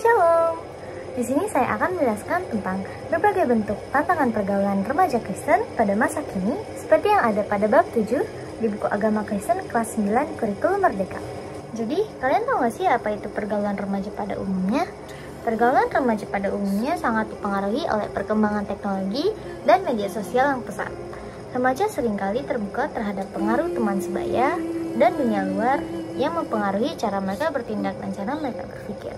Shalom. Di sini saya akan menjelaskan tentang berbagai bentuk tantangan pergaulan remaja Kristen pada masa kini seperti yang ada pada bab 7 di buku Agama Kristen kelas 9 Kurikulum Merdeka. Jadi, kalian tahu gak sih apa itu pergaulan remaja pada umumnya? Pergaulan remaja pada umumnya sangat dipengaruhi oleh perkembangan teknologi dan media sosial yang pesat. Remaja seringkali terbuka terhadap pengaruh teman sebaya dan dunia luar yang mempengaruhi cara mereka bertindak dan cara mereka berpikir.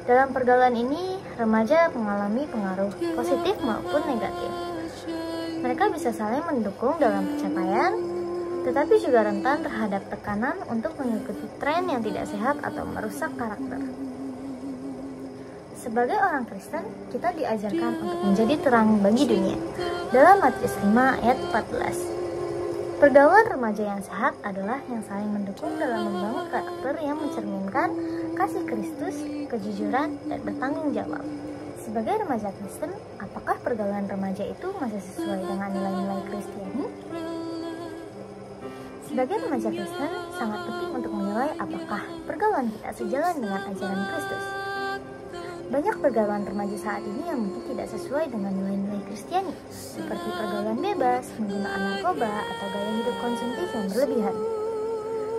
Dalam pergaulan ini, remaja mengalami pengaruh positif maupun negatif. Mereka bisa saling mendukung dalam pencapaian, tetapi juga rentan terhadap tekanan untuk mengikuti tren yang tidak sehat atau merusak karakter. Sebagai orang Kristen, kita diajarkan untuk menjadi terang bagi dunia. Dalam Matius 5 ayat 14. Pergaulan remaja yang sehat adalah yang saling mendukung dalam membangun karakter yang mencerminkan kasih Kristus, kejujuran, dan bertanggung jawab. Sebagai remaja Kristen, apakah pergaulan remaja itu masih sesuai dengan nilai-nilai Kristiani? Sebagai remaja Kristen, sangat penting untuk menilai apakah pergaulan kita sejalan dengan ajaran Kristus. Banyak pergaulan remaja saat ini yang mungkin tidak sesuai dengan nilai-nilai Kristiani, seperti pergaulan bebas, menggunakan narkoba, atau gaya hidup konsumtif yang berlebihan.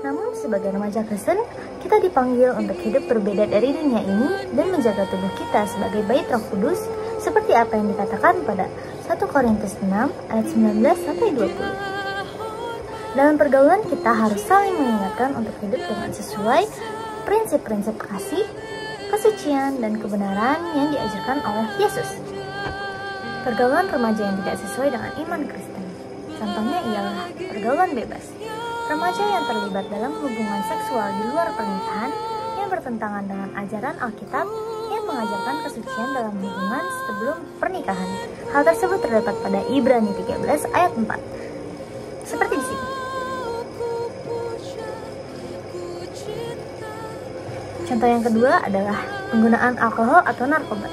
Namun, sebagai remaja Kristen, kita dipanggil untuk hidup berbeda dari dunia ini dan menjaga tubuh kita sebagai bait Roh Kudus, seperti apa yang dikatakan pada 1 Korintus 6 ayat 19-20. Dalam pergaulan kita harus saling mengingatkan untuk hidup dengan sesuai prinsip-prinsip kasih, kesucian, dan kebenaran yang diajarkan oleh Yesus. Pergaulan remaja yang tidak sesuai dengan iman Kristen. Contohnya ialah pergaulan bebas. Remaja yang terlibat dalam hubungan seksual di luar pernikahan yang bertentangan dengan ajaran Alkitab yang mengajarkan kesucian dalam hubungan sebelum pernikahan. Hal tersebut terdapat pada Ibrani 13 ayat 4. Seperti di sini. Contoh yang kedua adalah penggunaan alkohol atau narkoba.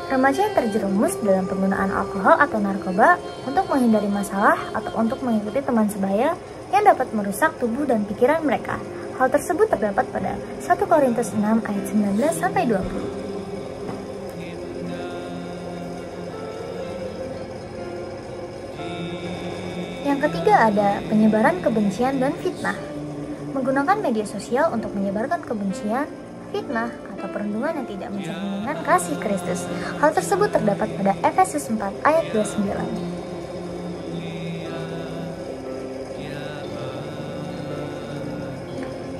Remaja yang terjerumus dalam penggunaan alkohol atau narkoba untuk menghindari masalah atau untuk mengikuti teman sebaya yang dapat merusak tubuh dan pikiran mereka. Hal tersebut terdapat pada 1 Korintus 6 ayat 19-20. Yang ketiga ada penyebaran kebencian dan fitnah. Menggunakan media sosial untuk menyebarkan kebencian, fitnah, atau perundungan yang tidak mencerminkan kasih Kristus. Hal tersebut terdapat pada Efesus 4 ayat 29.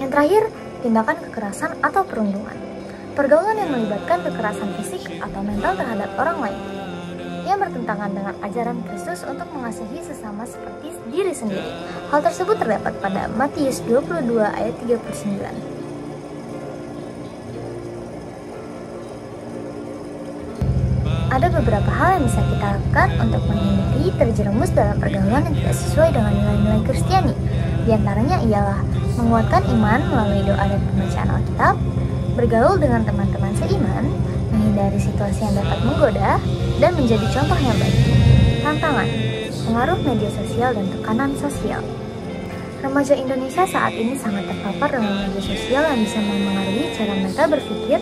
Yang terakhir, tindakan kekerasan atau perundungan. Pergaulan yang melibatkan kekerasan fisik atau mental terhadap orang lain yang bertentangan dengan ajaran Kristus untuk mengasihi sesama seperti diri sendiri. Hal tersebut terdapat pada Matius 22 ayat 39. Ada beberapa hal yang bisa kita lakukan untuk menghindari terjerumus dalam pergaulan yang tidak sesuai dengan nilai-nilai Kristiani. Di antaranya ialah menguatkan iman melalui doa dan pembacaan Alkitab, bergaul dengan teman-teman seiman, menghindari situasi yang dapat menggoda, dan menjadi contoh yang baik. Tantangan, pengaruh media sosial dan tekanan sosial. Remaja Indonesia saat ini sangat terpapar dengan media sosial yang bisa mempengaruhi cara mereka berpikir,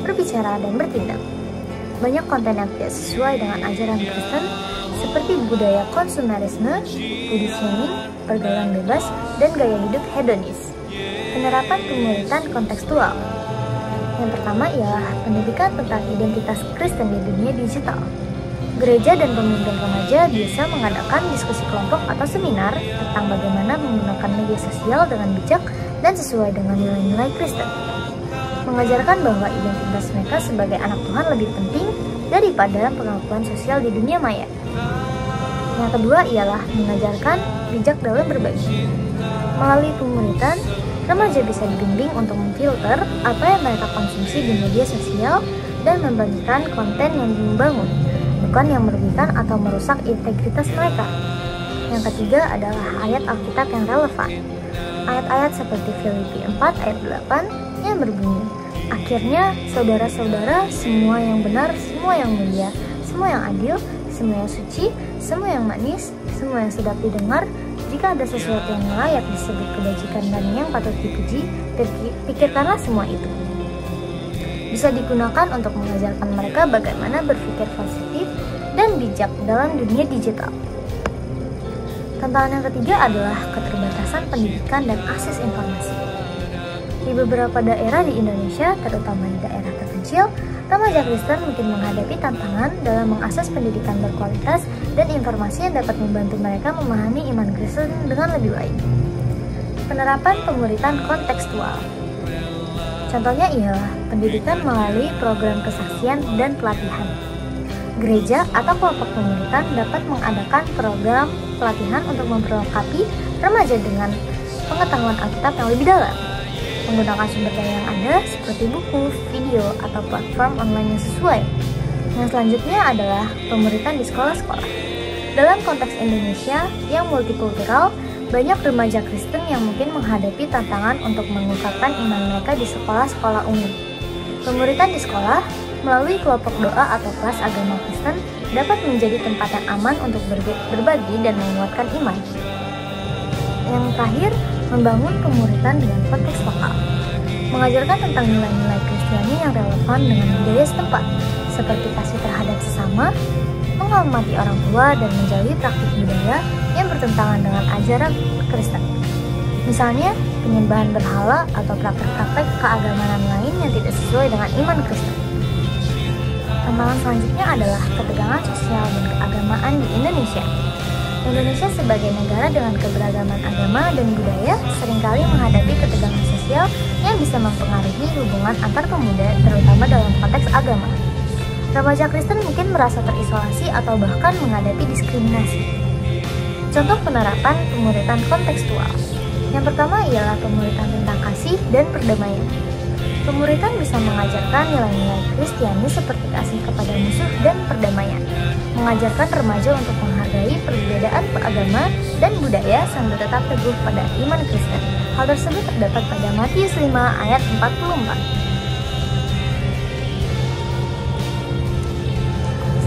berbicara, dan bertindak. Banyak konten yang tidak sesuai dengan ajaran Kristen, seperti budaya konsumerisme, body shaming, pergaulan bebas, dan gaya hidup hedonis. Penerapan pemuritan kontekstual. Yang pertama ialah pendidikan tentang identitas Kristen di dunia digital. Gereja dan pemimpin remaja biasa mengadakan diskusi kelompok atau seminar tentang bagaimana menggunakan media sosial dengan bijak dan sesuai dengan nilai-nilai Kristen. Mengajarkan bahwa identitas mereka sebagai anak Tuhan lebih penting daripada pengakuan sosial di dunia maya. Yang kedua ialah mengajarkan bijak dalam berbagi. Melalui pemuritan, remaja bisa dibimbing untuk memfilter apa yang mereka konsumsi di media sosial dan membagikan konten yang membangun, bukan yang merugikan atau merusak integritas mereka. Yang ketiga adalah ayat Alkitab yang relevan. Ayat-ayat seperti Filipi 4 ayat 8 yang berbunyi, akhirnya saudara-saudara, semua yang benar, semua yang mulia, semua yang adil, semua yang suci, semua yang manis, semua yang sedap didengar, jika ada sesuatu yang layak disebut kebajikan dan yang patut dipuji, pikirkanlah semua itu. bisa digunakan untuk mengajarkan mereka bagaimana berpikir positif dan bijak dalam dunia digital. Tantangan yang ketiga adalah keterbatasan pendidikan dan akses informasi. Di beberapa daerah di Indonesia, terutama di daerah terpencil, remaja Kristen mungkin menghadapi tantangan dalam mengakses pendidikan berkualitas dan informasi yang dapat membantu mereka memahami iman Kristen dengan lebih baik. Penerapan pemuritan kontekstual. Contohnya ialah pendidikan melalui program kesaksian dan pelatihan. Gereja atau kelompok pemuritan dapat mengadakan program pelatihan untuk memperlengkapi remaja dengan pengetahuan Alkitab yang lebih dalam, menggunakan sumber daya yang ada seperti buku, video, atau platform online yang sesuai. Yang selanjutnya adalah pemuritan di sekolah-sekolah. Dalam konteks Indonesia yang multikultural, banyak remaja Kristen yang mungkin menghadapi tantangan untuk mengungkapkan iman mereka di sekolah-sekolah umum. Pemuritan di sekolah melalui kelompok doa atau kelas agama Kristen dapat menjadi tempat yang aman untuk berbagi dan menguatkan iman. Yang terakhir, membangun pemuritan dengan konteks lokal. Mengajarkan tentang nilai-nilai Kristiani yang relevan dengan budaya setempat, seperti kasih terhadap sesama, menghormati orang tua, dan menjauhi praktik budaya yang bertentangan dengan ajaran Kristen. Misalnya, penyembahan berhala atau praktek-praktek keagamaan lain yang tidak sesuai dengan iman Kristen. Tantangan selanjutnya adalah ketegangan sosial dan keagamaan di Indonesia. Indonesia sebagai negara dengan keberagaman agama dan budaya seringkali menghadapi ketegangan sosial yang bisa mempengaruhi hubungan antar pemuda, terutama dalam konteks agama. Remaja Kristen mungkin merasa terisolasi atau bahkan menghadapi diskriminasi. Contoh penerapan pemuritan kontekstual. Yang pertama ialah pemuritan tentang kasih dan perdamaian. Pemuritan bisa mengajarkan nilai-nilai Kristiani seperti kasih kepada musuh dan perdamaian, mengajarkan remaja untuk menghargai perbedaan agama dan budaya sambil tetap teguh pada iman Kristen. Hal tersebut terdapat pada Matius 5 ayat 44.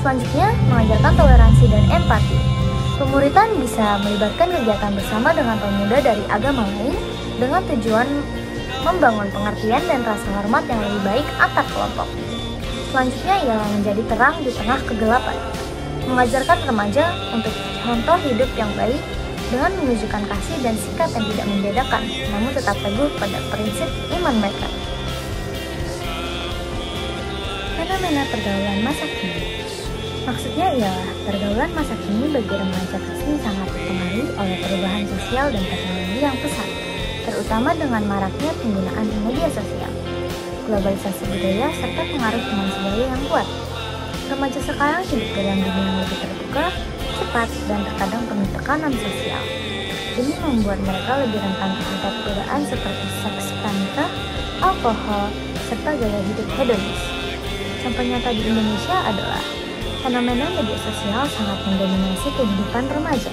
Selanjutnya, mengajarkan toleransi dan empati. Pemuritan bisa melibatkan kegiatan bersama dengan pemuda dari agama lain dengan tujuan membangun pengertian dan rasa hormat yang lebih baik antar kelompok. Selanjutnya ialah menjadi terang di tengah kegelapan. Mengajarkan remaja untuk contoh hidup yang baik dengan menunjukkan kasih dan sikap yang tidak membedakan, namun tetap teguh pada prinsip iman mereka. Fenomena pergaulan masa kini. Maksudnya ialah pergaulan masa kini bagi remaja Kristen sangat dipengaruhi oleh perubahan sosial dan teknologi yang pesat, terutama dengan maraknya penggunaan media sosial, globalisasi budaya, serta pengaruh teman sebaya yang kuat. Remaja sekarang hidup dalam dunia yang lebih terbuka, cepat, dan terkadang penuh tekanan sosial. Ini membuat mereka lebih rentan terhadap godaan seperti seks pranikah, alkohol, serta gaya hidup hedonis. Contoh nyata di Indonesia adalah fenomena media sosial sangat mendominasi kehidupan remaja.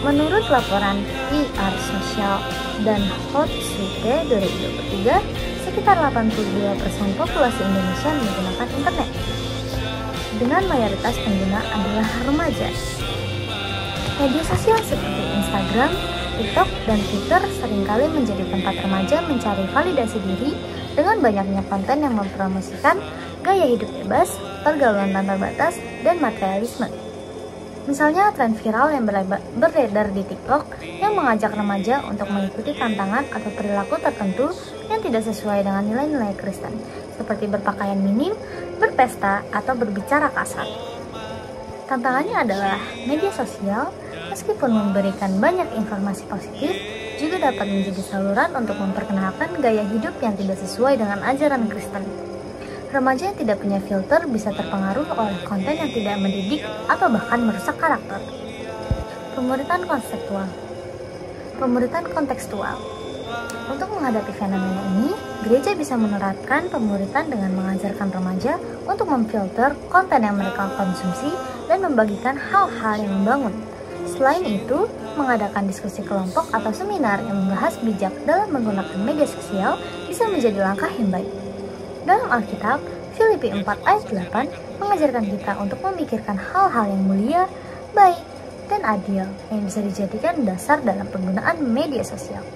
Menurut laporan PR Sosial dan Hotsuite 2023, sekitar 82% populasi Indonesia menggunakan internet, dengan mayoritas pengguna adalah remaja. Media sosial seperti Instagram, TikTok, dan Twitter seringkali menjadi tempat remaja mencari validasi diri dengan banyaknya konten yang mempromosikan gaya hidup bebas, pergaulan tanpa batas, dan materialisme. Misalnya tren viral yang beredar di TikTok yang mengajak remaja untuk mengikuti tantangan atau perilaku tertentu yang tidak sesuai dengan nilai-nilai Kristen, seperti berpakaian minim, berpesta, atau berbicara kasar. Tantangannya adalah media sosial, meskipun memberikan banyak informasi positif, juga dapat menjadi saluran untuk memperkenalkan gaya hidup yang tidak sesuai dengan ajaran Kristen. Remaja yang tidak punya filter bisa terpengaruh oleh konten yang tidak mendidik atau bahkan merusak karakter. Pemuritan konseptual. Pemuritan kontekstual. Untuk menghadapi fenomena ini, gereja bisa menerapkan pemuritan dengan mengajarkan remaja untuk memfilter konten yang mereka konsumsi dan membagikan hal-hal yang membangun. Selain itu, mengadakan diskusi kelompok atau seminar yang membahas bijak dalam menggunakan media sosial bisa menjadi langkah yang baik. Dalam Alkitab, Filipi 4 ayat 8 mengajarkan kita untuk memikirkan hal-hal yang mulia, baik, dan adil yang bisa dijadikan dasar dalam penggunaan media sosial.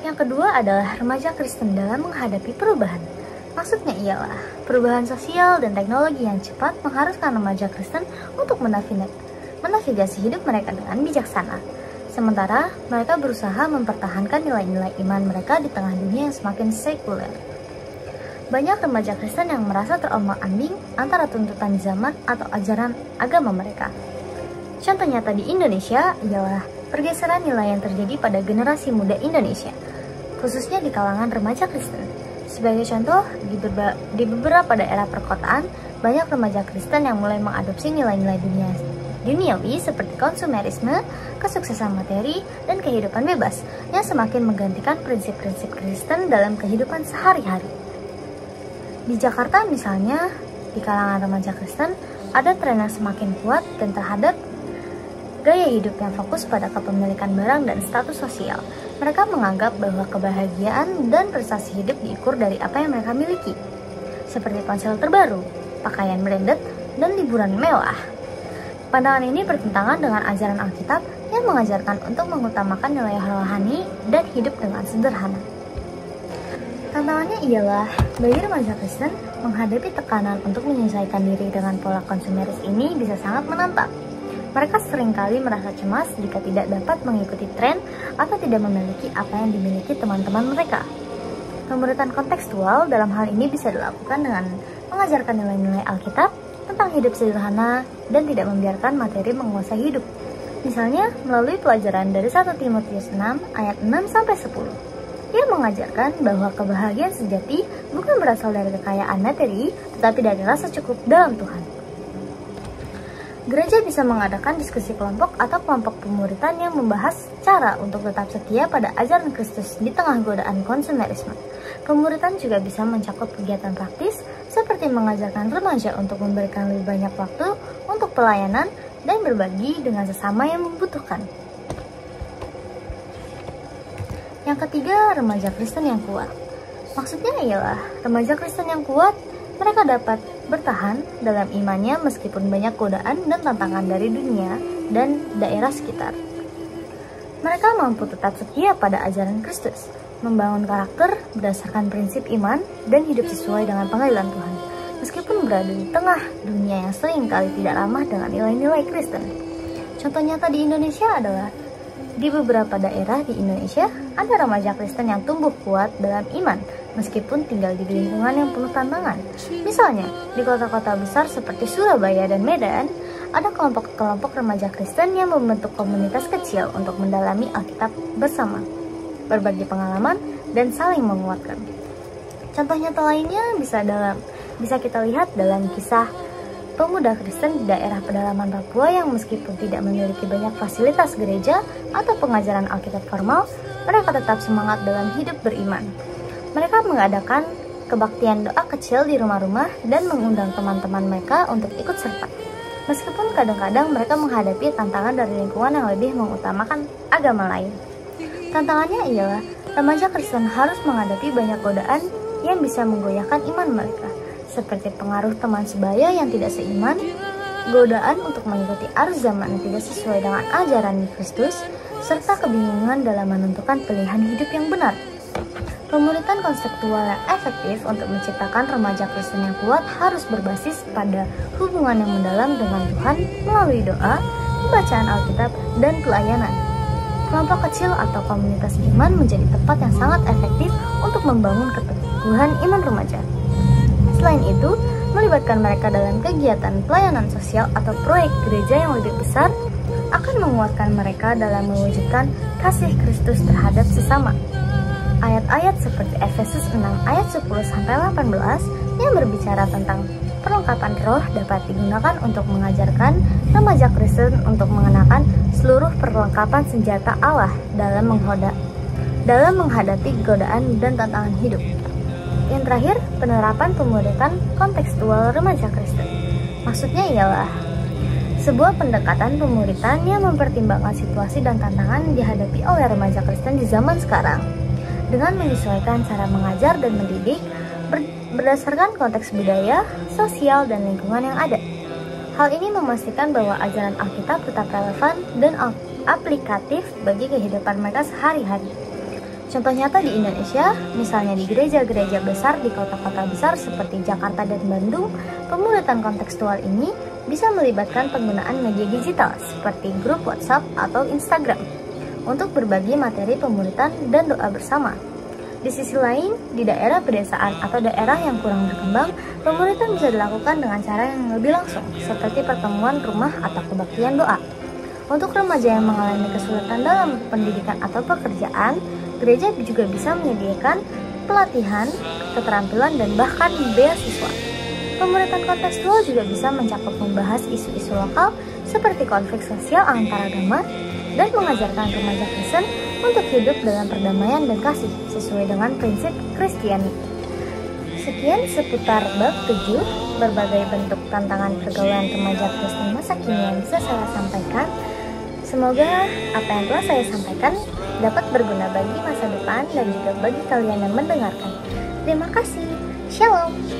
Yang kedua adalah remaja Kristen dalam menghadapi perubahan. Maksudnya ialah perubahan sosial dan teknologi yang cepat mengharuskan remaja Kristen untuk menavigasi hidup mereka dengan bijaksana. Sementara mereka berusaha mempertahankan nilai-nilai iman mereka di tengah dunia yang semakin sekuler. Banyak remaja Kristen yang merasa terombang-ambing antara tuntutan zaman atau ajaran agama mereka. Contoh nyata di Indonesia ialah pergeseran nilai yang terjadi pada generasi muda Indonesia, khususnya di kalangan remaja Kristen. Sebagai contoh, di beberapa daerah perkotaan, banyak remaja Kristen yang mulai mengadopsi nilai-nilai duniawi seperti konsumerisme, kesuksesan materi, dan kehidupan bebas yang semakin menggantikan prinsip-prinsip Kristen dalam kehidupan sehari-hari. Di Jakarta misalnya, di kalangan remaja Kristen, ada tren yang semakin kuat dan terhadap gaya hidup yang fokus pada kepemilikan barang dan status sosial. Mereka menganggap bahwa kebahagiaan dan prestasi hidup diukur dari apa yang mereka miliki, seperti ponsel terbaru, pakaian branded, dan liburan mewah. Pandangan ini bertentangan dengan ajaran Alkitab yang mengajarkan untuk mengutamakan nilai rohani dan hidup dengan sederhana. Tantangannya ialah bagi remaja Kristen menghadapi tekanan untuk menyesuaikan diri dengan pola konsumeris ini bisa sangat menantang. Mereka seringkali merasa cemas jika tidak dapat mengikuti tren atau tidak memiliki apa yang dimiliki teman-teman mereka. Pemuritan kontekstual dalam hal ini bisa dilakukan dengan mengajarkan nilai-nilai Alkitab tentang hidup sederhana dan tidak membiarkan materi menguasai hidup. Misalnya melalui pelajaran dari 1 Timotius 6 ayat 6-10. Ia mengajarkan bahwa kebahagiaan sejati bukan berasal dari kekayaan materi, tetapi dari rasa cukup dalam Tuhan. Gereja bisa mengadakan diskusi kelompok atau kelompok pemuritan yang membahas cara untuk tetap setia pada ajaran Kristus di tengah godaan konsumerisme. Pemuritan juga bisa mencakup kegiatan praktis seperti mengajarkan remaja untuk memberikan lebih banyak waktu untuk pelayanan dan berbagi dengan sesama yang membutuhkan. Yang ketiga, remaja Kristen yang kuat. Maksudnya ialah remaja Kristen yang kuat, mereka dapat bertahan dalam imannya meskipun banyak godaan dan tantangan dari dunia dan daerah sekitar. Mereka mampu tetap setia pada ajaran Kristus, membangun karakter berdasarkan prinsip iman dan hidup sesuai dengan panggilan Tuhan, meskipun berada di tengah dunia yang seringkali tidak ramah dengan nilai-nilai Kristen. Contoh nyata di Indonesia adalah di beberapa daerah di Indonesia ada remaja Kristen yang tumbuh kuat dalam iman meskipun tinggal di lingkungan yang penuh tantangan. Misalnya, di kota-kota besar seperti Surabaya dan Medan, ada kelompok-kelompok remaja Kristen yang membentuk komunitas kecil untuk mendalami Alkitab bersama, berbagi pengalaman, dan saling menguatkan. Contoh nyata lainnya bisa kita lihat dalam kisah pemuda Kristen di daerah pedalaman Papua yang meskipun tidak memiliki banyak fasilitas gereja atau pengajaran Alkitab formal, mereka tetap semangat dalam hidup beriman. Mereka mengadakan kebaktian doa kecil di rumah-rumah dan mengundang teman-teman mereka untuk ikut serta. Meskipun kadang-kadang mereka menghadapi tantangan dari lingkungan yang lebih mengutamakan agama lain. Tantangannya ialah remaja Kristen harus menghadapi banyak godaan yang bisa menggoyahkan iman mereka, seperti pengaruh teman sebaya yang tidak seiman, godaan untuk mengikuti arus zaman yang tidak sesuai dengan ajaran Kristus, serta kebingungan dalam menentukan pilihan hidup yang benar. Pemuritan konseptual yang efektif untuk menciptakan remaja Kristen yang kuat harus berbasis pada hubungan yang mendalam dengan Tuhan melalui doa, pembacaan Alkitab, dan pelayanan. Kelompok kecil atau komunitas iman menjadi tempat yang sangat efektif untuk membangun keteguhan iman remaja. Selain itu, melibatkan mereka dalam kegiatan pelayanan sosial atau proyek gereja yang lebih besar akan menguatkan mereka dalam mewujudkan kasih Kristus terhadap sesama. Ayat-ayat seperti Efesus 6 ayat 10-18 yang berbicara tentang perlengkapan roh dapat digunakan untuk mengajarkan remaja Kristen untuk mengenakan seluruh perlengkapan senjata Allah dalam menghadapi godaan dan tantangan hidup. Yang terakhir, penerapan pemuritan kontekstual remaja Kristen. Maksudnya ialah sebuah pendekatan pemuritan yang mempertimbangkan situasi dan tantangan yang dihadapi oleh remaja Kristen di zaman sekarang, dengan menyesuaikan cara mengajar dan mendidik berdasarkan konteks budaya, sosial, dan lingkungan yang ada. Hal ini memastikan bahwa ajaran Alkitab tetap relevan dan aplikatif bagi kehidupan mereka sehari-hari. Contoh nyata di Indonesia, misalnya di gereja-gereja besar di kota-kota besar seperti Jakarta dan Bandung, pemuritan kontekstual ini bisa melibatkan penggunaan media digital seperti grup WhatsApp atau Instagram untuk berbagi materi pemuritan dan doa bersama. Di sisi lain, di daerah pedesaan atau daerah yang kurang berkembang, pemuritan bisa dilakukan dengan cara yang lebih langsung, seperti pertemuan rumah atau kebaktian doa. Untuk remaja yang mengalami kesulitan dalam pendidikan atau pekerjaan, gereja juga bisa menyediakan pelatihan, keterampilan, dan bahkan beasiswa. Pemuritan kontekstual juga bisa mencakup membahas isu-isu lokal seperti konflik sosial antar agama dan mengajarkan remaja Kristen untuk hidup dalam perdamaian dan kasih sesuai dengan prinsip Kristiani. Sekian seputar bab 7, berbagai bentuk tantangan pergaulan remaja Kristen masa kini yang bisa saya sampaikan. Semoga apa yang telah saya sampaikan dapat berguna bagi masa depan dan juga bagi kalian yang mendengarkan. Terima kasih. Shalom.